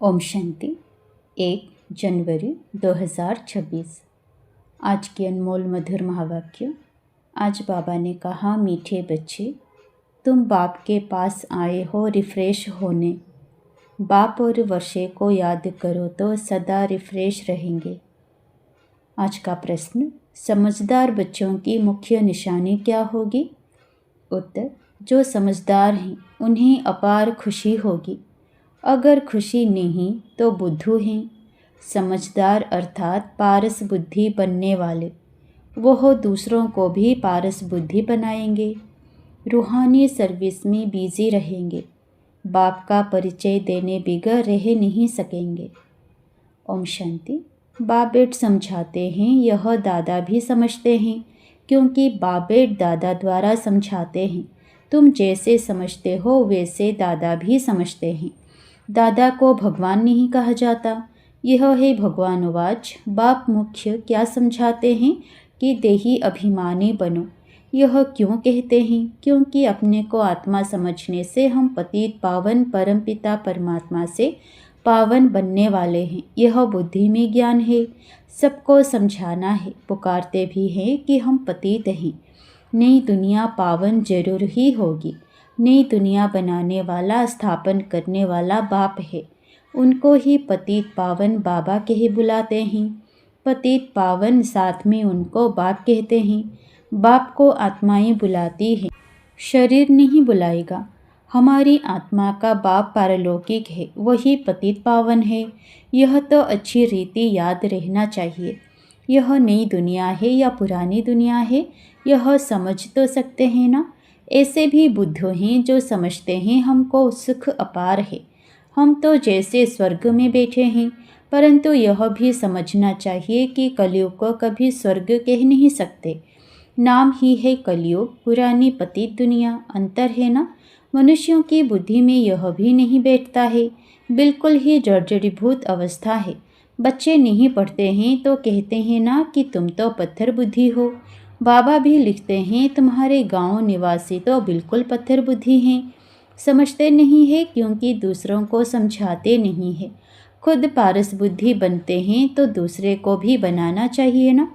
ओम शांति। 1 जनवरी 2026। आज की अनमोल मधुर महावाक्य। आज बाबा ने कहा, मीठे बच्चे, तुम बाप के पास आए हो रिफ़्रेश होने। बाप और वर्षे को याद करो तो सदा रिफ़्रेश रहेंगे। आज का प्रश्न, समझदार बच्चों की मुख्य निशानी क्या होगी? उत्तर, जो समझदार हैं उन्हें अपार खुशी होगी। अगर खुशी नहीं तो बुद्धू हैं। समझदार अर्थात पारस बुद्धि बनने वाले, वह दूसरों को भी पारस बुद्धि बनाएंगे। रूहानी सर्विस में बिजी रहेंगे। बाप का परिचय देने बिगड़ रह नहीं सकेंगे। ओम शांति। बाप बेट समझाते हैं, यह दादा भी समझते हैं, क्योंकि बाप बेट दादा द्वारा समझाते हैं। तुम जैसे समझते हो वैसे दादा भी समझते हैं। दादा को भगवान नहीं कहा जाता। यह है भगवानुवाच। बाप मुख्य क्या समझाते हैं कि देही अभिमानी बनो। यह क्यों कहते हैं? क्योंकि अपने को आत्मा समझने से हम पतित पावन परमपिता परमात्मा से पावन बनने वाले हैं। यह बुद्धि में ज्ञान है। सबको समझाना है। पुकारते भी हैं कि हम पतित हैं। नई दुनिया पावन जरूर ही होगी। नई दुनिया बनाने वाला, स्थापन करने वाला बाप है। उनको ही पतित पावन बाबा कहे बुलाते हैं। पतित पावन साथ में उनको बाप कहते हैं। बाप को आत्माएं बुलाती हैं, शरीर नहीं बुलाएगा। हमारी आत्मा का बाप पारलौकिक है, वही पतित पावन है। यह तो अच्छी रीति याद रहना चाहिए। यह नई दुनिया है या पुरानी दुनिया है, यह समझ तो सकते हैं ना। ऐसे भी बुद्धू हैं जो समझते हैं हमको सुख अपार है। हम तो जैसे स्वर्ग में बैठे हैं, परंतु यह भी समझना चाहिए कि कलयुग को कभी स्वर्ग कह नहीं सकते। नाम ही है कलयुग, पुरानी पतित दुनिया। अंतर है ना। मनुष्यों की बुद्धि में यह भी नहीं बैठता है। बिल्कुल ही जर्जरीभूत अवस्था है। बच्चे नहीं पढ़ते हैं तो कहते हैं ना कि तुम तो पत्थर बुद्धि हो। बाबा भी लिखते हैं, तुम्हारे गांव निवासी तो बिल्कुल पत्थर बुद्धि हैं। समझते नहीं है क्योंकि दूसरों को समझाते नहीं है। खुद पारस बुद्धि बनते हैं तो दूसरे को भी बनाना चाहिए ना।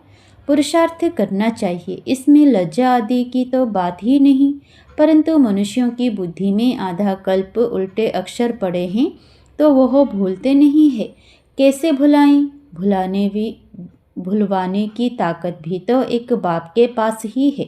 पुरुषार्थ करना चाहिए। इसमें लज्जा आदि की तो बात ही नहीं। परंतु मनुष्यों की बुद्धि में आधा कल्प उल्टे अक्षर पड़े हैं तो वह भूलते नहीं है। कैसे भुलाएं? भुलवाने की ताकत भी तो एक बाप के पास ही है।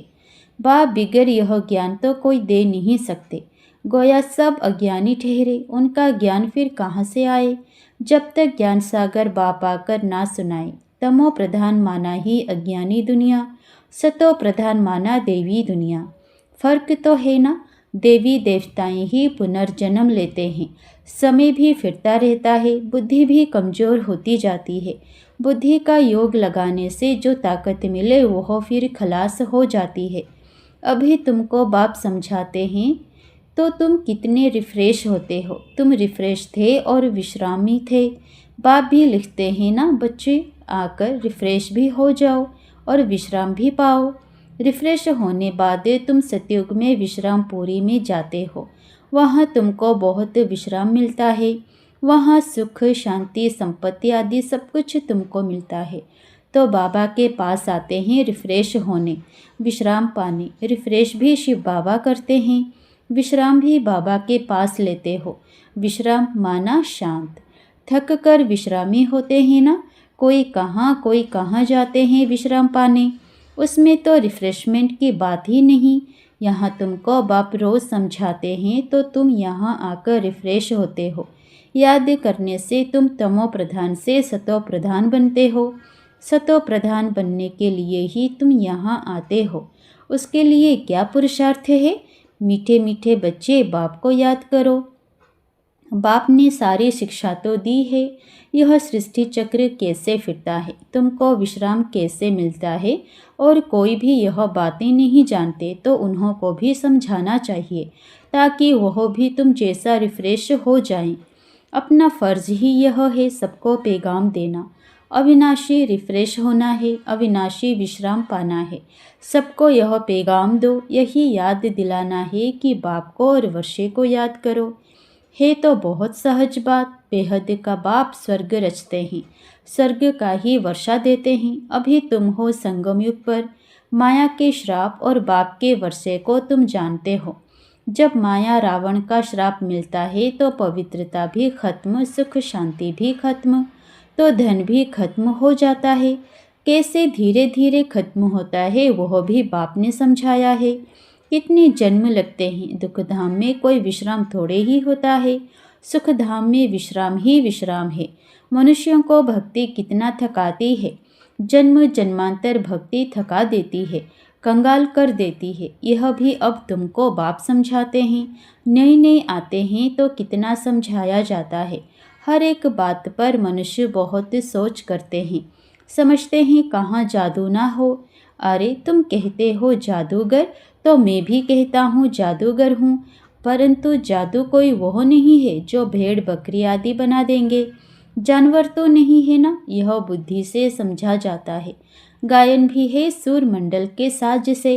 बाप बिगर यह ज्ञान तो कोई दे नहीं सकते। गोया सब अज्ञानी ठहरे, उनका ज्ञान फिर कहाँ से आए? जब तक ज्ञान सागर बाप आकर ना सुनाए। तमो प्रधान माना ही अज्ञानी दुनिया, सतो प्रधान माना देवी दुनिया। फर्क तो है ना। देवी देवताएं ही पुनर्जन्म लेते हैं। समय भी फिरता रहता है, बुद्धि भी कमजोर होती जाती है। बुद्धि का योग लगाने से जो ताकत मिले वह फिर खलास हो जाती है। अभी तुमको बाप समझाते हैं तो तुम कितने रिफ्रेश होते हो। तुम रिफ्रेश थे और विश्रामी थे। बाप भी लिखते हैं ना, बच्चे आकर रिफ्रेश भी हो जाओ और विश्राम भी पाओ। रिफ्रेश होने बाद तुम सतयुग में विश्रामपुरी में जाते हो। वहाँ तुमको बहुत विश्राम मिलता है। वहाँ सुख, शांति, संपत्ति आदि सब कुछ तुमको मिलता है। तो बाबा के पास आते हैं रिफ्रेश होने, विश्राम पाने। रिफ्रेश भी शिव बाबा करते हैं, विश्राम भी बाबा के पास लेते हो। विश्राम माना शांत। थक कर विश्रामी होते हैं ना। कोई कहाँ जाते हैं विश्राम पाने। उसमें तो रिफ्रेशमेंट की बात ही नहीं। यहाँ तुमको बाप रोज समझाते हैं तो तुम यहाँ आकर रिफ्रेश होते हो। याद करने से तुम तमो प्रधान से सतो प्रधान बनते हो। सतो प्रधान बनने के लिए ही तुम यहाँ आते हो। उसके लिए क्या पुरुषार्थ है? मीठे मीठे बच्चे, बाप को याद करो। बाप ने सारी शिक्षा तो दी है। यह सृष्टि चक्र कैसे फिरता है, तुमको विश्राम कैसे मिलता है, और कोई भी यह बातें नहीं जानते तो उन्हों को भी समझाना चाहिए ताकि वह भी तुम जैसा रिफ्रेश हो जाएं। अपना फर्ज ही यह है सबको पैगाम देना। अविनाशी रिफ्रेश होना है, अविनाशी विश्राम पाना है। सबको यह पैगाम दो। यही याद दिलाना है कि बाप को और वर्षे को याद करो। है तो बहुत सहज बात, बेहद का बाप स्वर्ग रचते हैं, स्वर्ग का ही वर्षा देते हैं। अभी तुम हो संगम युग पर, माया के श्राप और बाप के वर्षे को तुम जानते हो। जब माया रावण का श्राप मिलता है तो पवित्रता भी खत्म, सुख शांति भी खत्म, तो धन भी खत्म हो जाता है। कैसे धीरे धीरे खत्म होता है वह भी बाप ने समझाया है। कितने जन्म लगते हैं, दुख धाम में कोई विश्राम थोड़े ही होता है, सुख धाम में विश्राम ही विश्राम है। मनुष्यों को भक्ति कितना थकाती है, जन्म जन्मांतर भक्ति थका देती है, कंगाल कर देती है। यह भी अब तुमको बाप समझाते हैं। नए नए आते हैं तो कितना समझाया जाता है। हर एक बात पर मनुष्य बहुत सोच करते हैं, समझते हैं कहाँ जादू ना हो। अरे तुम कहते हो जादूगर, तो मैं भी कहता हूँ जादूगर हूँ, परंतु जादू कोई वह नहीं है जो भेड़ बकरी आदि बना देंगे। जानवर तो नहीं है ना, यह बुद्धि से समझा जाता है। गायन भी है सूर मंडल के साज से।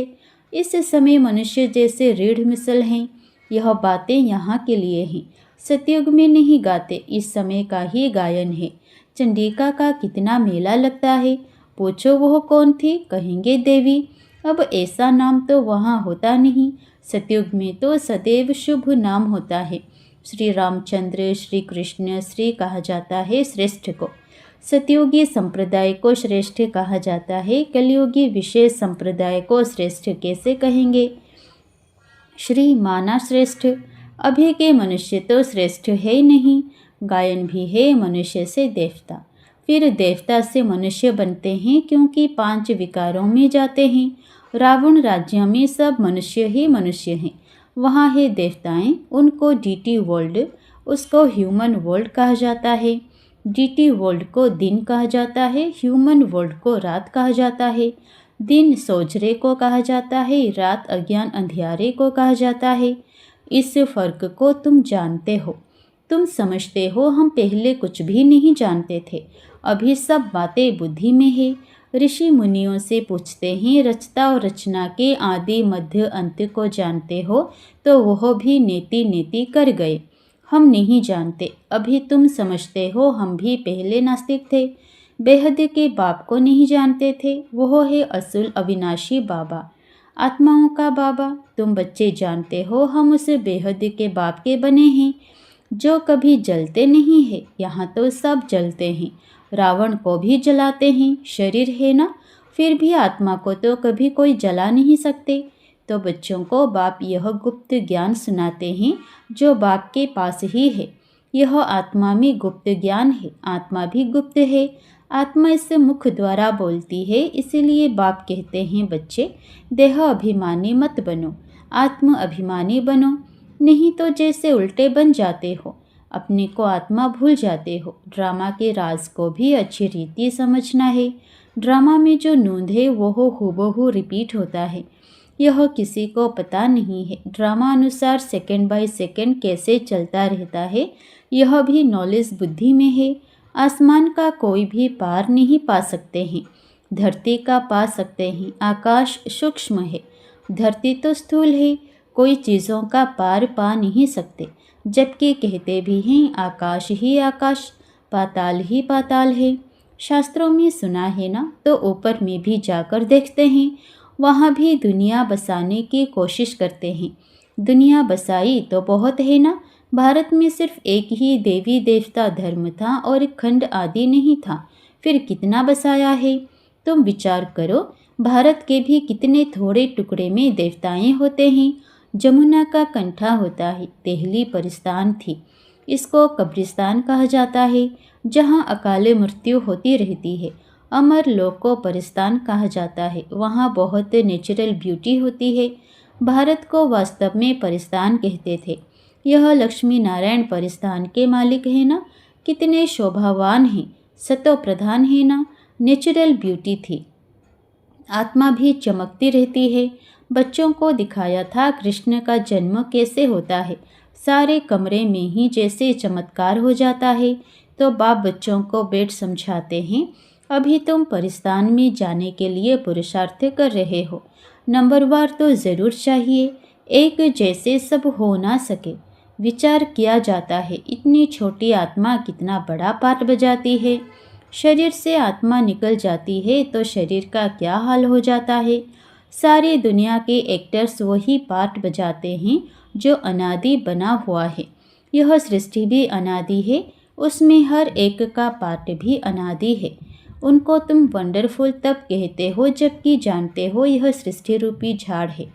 इस समय मनुष्य जैसे रीढ़ मिसल हैं। यह बातें यहाँ के लिए हैं, सतयुग में नहीं गाते, इस समय का ही गायन है। चंडिका का कितना मेला लगता है, पूछो वह कौन थी, कहेंगे देवी। अब ऐसा नाम तो वहाँ होता नहीं, सतयुग में तो सदैव शुभ नाम होता है। श्री रामचंद्र, श्री कृष्ण, श्री कहा जाता है श्रेष्ठ को। सतयुगी संप्रदाय को श्रेष्ठ कहा जाता है, कलयुगी विशेष संप्रदाय को श्रेष्ठ कैसे कहेंगे। श्री माना श्रेष्ठ, अभी के मनुष्य तो श्रेष्ठ है ही नहीं। गायन भी है मनुष्य से देवता, फिर देवता से मनुष्य बनते हैं, क्योंकि 5 विकारों में जाते हैं। रावण राज्य में सब मनुष्य ही मनुष्य हैं, वहाँ है देवताएं, उनको डीटी वर्ल्ड, उसको ह्यूमन वर्ल्ड कहा जाता है। डीटी वर्ल्ड को दिन कहा जाता है, ह्यूमन वर्ल्ड को रात कहा जाता है। दिन सोजरे को कहा जाता है, रात अज्ञान अंधियारे को कहा जाता है। इस फर्क को तुम जानते हो, तुम समझते हो हम पहले कुछ भी नहीं जानते थे, अभी सब बातें बुद्धि में है। ऋषि मुनियों से पूछते हैं, रचता और रचना के आदि मध्य अंत को जानते हो, तो वह भी नेति नेति कर गए। हम नहीं जानते, अभी तुम समझते हो हम भी पहले नास्तिक थे। बेहद के बाप को नहीं जानते थे, वह है असुल अविनाशी बाबा, आत्माओं का बाबा। तुम बच्चे जानते हो हम उस बेहद के बाप के बने हैं, जो कभी जलते नहीं है। यहाँ तो सब जलते हैं, रावण को भी जलाते हैं, शरीर है ना, फिर भी आत्मा को तो कभी कोई जला नहीं सकते। तो बच्चों को बाप यह गुप्त ज्ञान सुनाते हैं जो बाप के पास ही है। यह आत्मा में गुप्त ज्ञान है, आत्मा भी गुप्त है। आत्मा इस मुख द्वारा बोलती है, इसीलिए बाप कहते हैं बच्चे देह अभिमानी मत बनो, आत्म अभिमानी बनो, नहीं तो जैसे उल्टे बन जाते हो, अपने को आत्मा भूल जाते हो। ड्रामा के राज को भी अच्छी रीति समझना है। ड्रामा में जो नूंद है वह हूबहू रिपीट होता है, यह किसी को पता नहीं है। ड्रामा अनुसार सेकंड बाय सेकंड कैसे चलता रहता है, यह भी नॉलेज बुद्धि में है। आसमान का कोई भी पार नहीं पा सकते हैं, धरती का पा सकते हैं। आकाश सूक्ष्म है, धरती तो स्थूल है, कोई चीज़ों का पार पा नहीं सकते। जबकि कहते भी हैं आकाश ही आकाश, पाताल ही पाताल है। शास्त्रों में सुना है ना, तो ऊपर में भी जाकर देखते हैं, वहाँ भी दुनिया बसाने की कोशिश करते हैं। दुनिया बसाई तो बहुत है ना, भारत में सिर्फ एक ही देवी देवता धर्म था और खंड आदि नहीं था, फिर कितना बसाया है। तुम विचार करो, भारत के भी कितने थोड़े टुकड़े में देवताएं होते हैं। जमुना का कंठा होता है, देहली परिस्तान थी, इसको कब्रिस्तान कहा जाता है, जहाँ अकाले मृत्यु होती रहती है। अमर लोक को परिस्तान कहा जाता है, वहाँ बहुत नेचुरल ब्यूटी होती है। भारत को वास्तव में परिस्तान कहते थे। यह लक्ष्मी नारायण परिस्तान के मालिक है ना, कितने शोभावान हैं, सतो प्रधान है ना, नेचुरल ब्यूटी थी। आत्मा भी चमकती रहती है। बच्चों को दिखाया था कृष्ण का जन्म कैसे होता है, सारे कमरे में ही जैसे चमत्कार हो जाता है। तो बाप बच्चों को बैठ समझाते हैं, अभी तुम परिस्तान में जाने के लिए पुरुषार्थ कर रहे हो, नंबरवार तो ज़रूर चाहिए, एक जैसे सब हो ना सके। विचार किया जाता है, इतनी छोटी आत्मा कितना बड़ा पार्ट बजाती है। शरीर से आत्मा निकल जाती है तो शरीर का क्या हाल हो जाता है। सारी दुनिया के एक्टर्स वही पार्ट बजाते हैं जो अनादि बना हुआ है। यह सृष्टि भी अनादि है, उसमें हर एक का पार्ट भी अनादि है। उनको तुम वंडरफुल तब कहते हो जबकि जानते हो यह सृष्टि रूपी झाड़ है।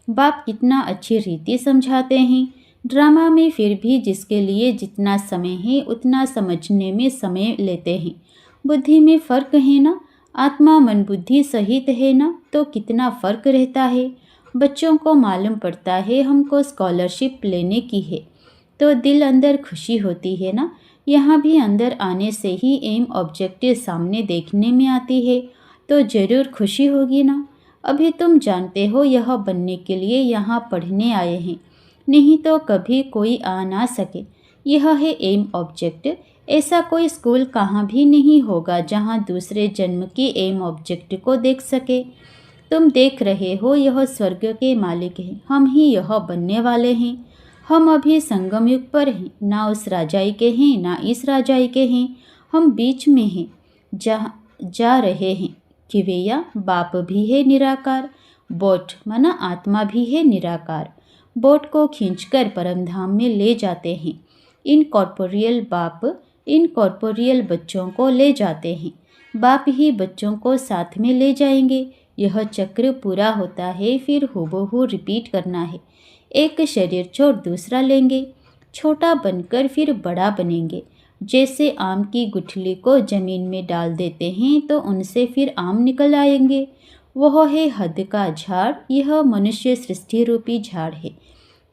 बाप कितना अच्छी रीति समझाते हैं ड्रामा में, फिर भी जिसके लिए जितना समय है उतना समझने में समय लेते हैं। बुद्धि में फ़र्क है ना, आत्मा मन बुद्धि सहित है ना, तो कितना फ़र्क रहता है। बच्चों को मालूम पड़ता है हमको स्कॉलरशिप लेने की है तो दिल अंदर खुशी होती है ना। यहाँ भी अंदर आने से ही एम ऑब्जेक्टिव सामने देखने में आती है तो ज़रूर खुशी होगी ना। अभी तुम जानते हो यह बनने के लिए यहाँ पढ़ने आए हैं, नहीं तो कभी कोई आ ना सके। यह है एम ऑब्जेक्ट। ऐसा कोई स्कूल कहाँ भी नहीं होगा जहाँ दूसरे जन्म के एम ऑब्जेक्ट को देख सके। तुम देख रहे हो यह स्वर्ग के मालिक हैं, हम ही यह बनने वाले हैं। हम अभी संगम युग पर हैं, ना उस राजाई के हैं ना इस राजाई के हैं, हम बीच में हैं, जा रहे हैं। किवेया बाप भी है निराकार, बोट माना आत्मा भी है निराकार। बोट को खींचकर परमधाम में ले जाते हैं। इनकॉर्पोरियल बाप इनकॉर्पोरियल बच्चों को ले जाते हैं, बाप ही बच्चों को साथ में ले जाएंगे। यह चक्र पूरा होता है, फिर हूबहू रिपीट करना है। एक शरीर छोड़ दूसरा लेंगे, छोटा बनकर फिर बड़ा बनेंगे। जैसे आम की गुठली को जमीन में डाल देते हैं तो उनसे फिर आम निकल आएंगे। वह है हद का झाड़, यह मनुष्य सृष्टि रूपी झाड़ है।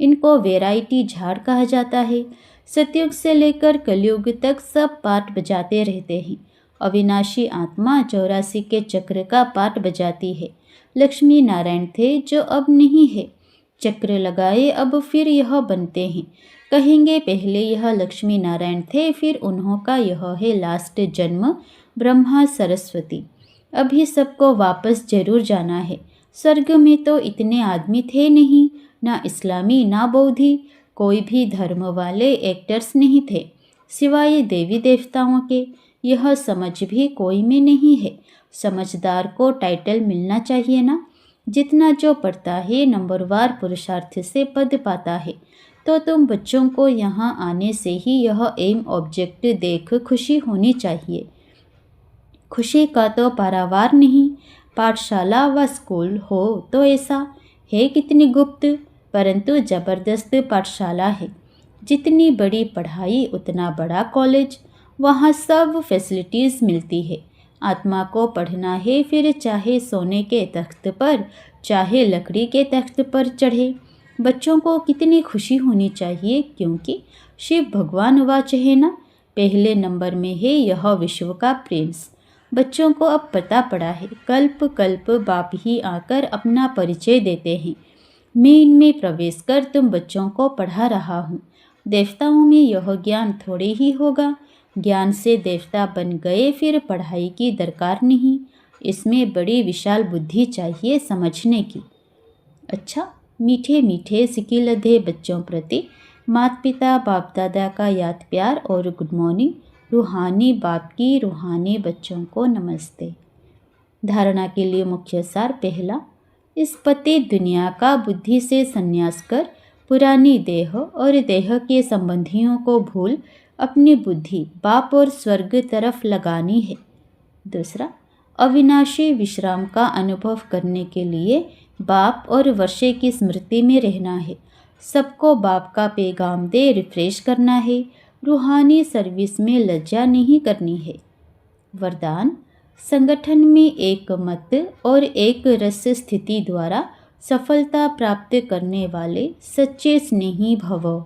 इनको वैरायटी झाड़ कहा जाता है। सतयुग से लेकर कलयुग तक सब पार्ट बजाते रहते हैं। अविनाशी आत्मा 84 के चक्र का पार्ट बजाती है। लक्ष्मी नारायण थे जो अब नहीं है, चक्र लगाए अब फिर यह बनते हैं। कहेंगे पहले यह लक्ष्मी नारायण थे, फिर उन्हों का यह है लास्ट जन्म ब्रह्मा सरस्वती। अभी सबको वापस जरूर जाना है। स्वर्ग में तो इतने आदमी थे नहीं, ना इस्लामी ना बौद्धि, कोई भी धर्म वाले एक्टर्स नहीं थे सिवाय देवी देवताओं के। यह समझ भी कोई में नहीं है। समझदार को टाइटल मिलना चाहिए ना। जितना जो पढ़ता है नंबरवार पुरुषार्थ से पद पाता है। तो तुम बच्चों को यहाँ आने से ही यह एम ऑब्जेक्ट देख खुशी होनी चाहिए। खुशी का तो पारावार नहीं। पाठशाला व स्कूल हो तो ऐसा है कितनी गुप्त परंतु ज़बरदस्त पाठशाला है। जितनी बड़ी पढ़ाई उतना बड़ा कॉलेज, वहाँ सब फैसिलिटीज़ मिलती है। आत्मा को पढ़ना है, फिर चाहे सोने के तख्त पर चाहे लकड़ी के तख्त पर चढ़े। बच्चों को कितनी खुशी होनी चाहिए, क्योंकि शिव भगवान वाच है ना, पहले नंबर में है यह विश्व का प्रिंस। बच्चों को अब पता पड़ा है, कल्प कल्प बाप ही आकर अपना परिचय देते हैं। मैं इनमें प्रवेश कर तुम बच्चों को पढ़ा रहा हूँ। देवताओं में यह ज्ञान थोड़े ही होगा। ज्ञान से देवता बन गए, फिर पढ़ाई की दरकार नहीं। इसमें बड़ी विशाल बुद्धि चाहिए समझने की। अच्छा, मीठे मीठे सिकिलधे बच्चों प्रति माता पिता बाप दादा का याद प्यार और गुड मॉर्निंग। रूहानी बाप की रूहानी बच्चों को नमस्ते। धारणा के लिए मुख्य सार। पहला, इस पति दुनिया का बुद्धि से संन्यास कर पुरानी देह और देह के संबंधियों को भूल अपनी बुद्धि बाप और स्वर्ग तरफ लगानी है। दूसरा, अविनाशी विश्राम का अनुभव करने के लिए बाप और वर्षे की स्मृति में रहना है। सबको बाप का पैगाम दे रिफ्रेश करना है। रूहानी सर्विस में लज्जा नहीं करनी है। वरदान, संगठन में एक मत और एक रस स्थिति द्वारा सफलता प्राप्त करने वाले सच्चे स्नेही भव।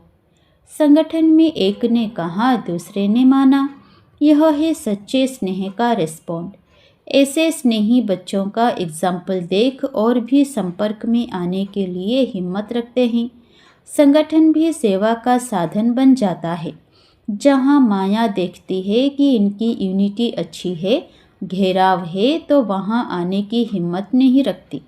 संगठन में एक ने कहा दूसरे ने माना, यह है सच्चे स्नेह का रिस्पॉन्ड। ऐसे स्नेही बच्चों का एग्जाम्पल देख और भी संपर्क में आने के लिए हिम्मत रखते हैं। संगठन भी सेवा का साधन बन जाता है। जहाँ माया देखती है कि इनकी यूनिटी अच्छी है, घेराव है, तो वहाँ आने की हिम्मत नहीं रखती।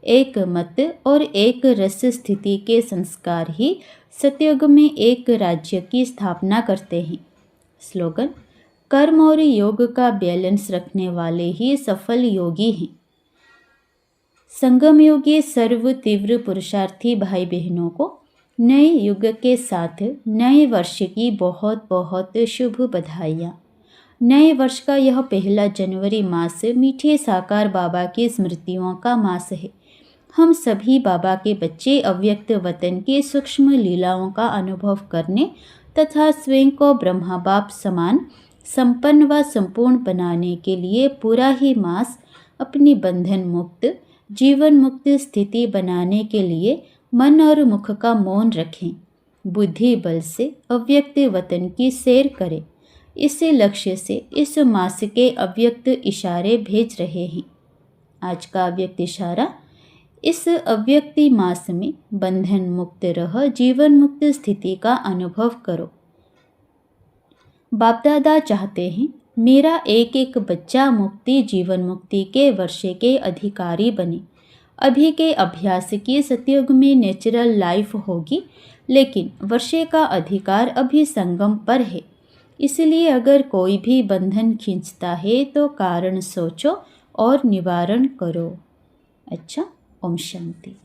एक मत और एक रस स्थिति के संस्कार ही सतयुग में एक राज्य की स्थापना करते हैं। स्लोगन: कर्म और योग का बैलेंस रखने वाले ही सफल योगी हैं। संगम योगी सर्व तीव्र पुरुषार्थी भाई बहनों को नए युग के साथ नए वर्ष की बहुत बहुत शुभ बधाइयाँ। नए वर्ष का यह पहला जनवरी मास मीठे साकार बाबा की स्मृतियों का मास है। हम सभी बाबा के बच्चे अव्यक्त वतन की सूक्ष्म लीलाओं का अनुभव करने तथा स्वयं को ब्रह्मा बाप समान संपन्न व संपूर्ण बनाने के लिए पूरा ही मास अपनी बंधन मुक्त जीवन मुक्त स्थिति बनाने के लिए मन और मुख का मौन रखें, बुद्धि बल से अव्यक्त वतन की सैर करें। इसी लक्ष्य से इस मास के अव्यक्त इशारे भेज रहे हैं। आज का अव्यक्त इशारा: इस अव्यक्ति मास में बंधन मुक्त रह जीवन मुक्त स्थिति का अनुभव करो। बाप दादा चाहते हैं मेरा एक एक बच्चा मुक्ति जीवन मुक्ति के वर्षे के अधिकारी बने। अभी के अभ्यास की सतयुग में नेचुरल लाइफ होगी, लेकिन वर्षे का अधिकार अभी संगम पर है। इसलिए अगर कोई भी बंधन खींचता है तो कारण सोचो और निवारण करो। अच्छा, ओम शांति।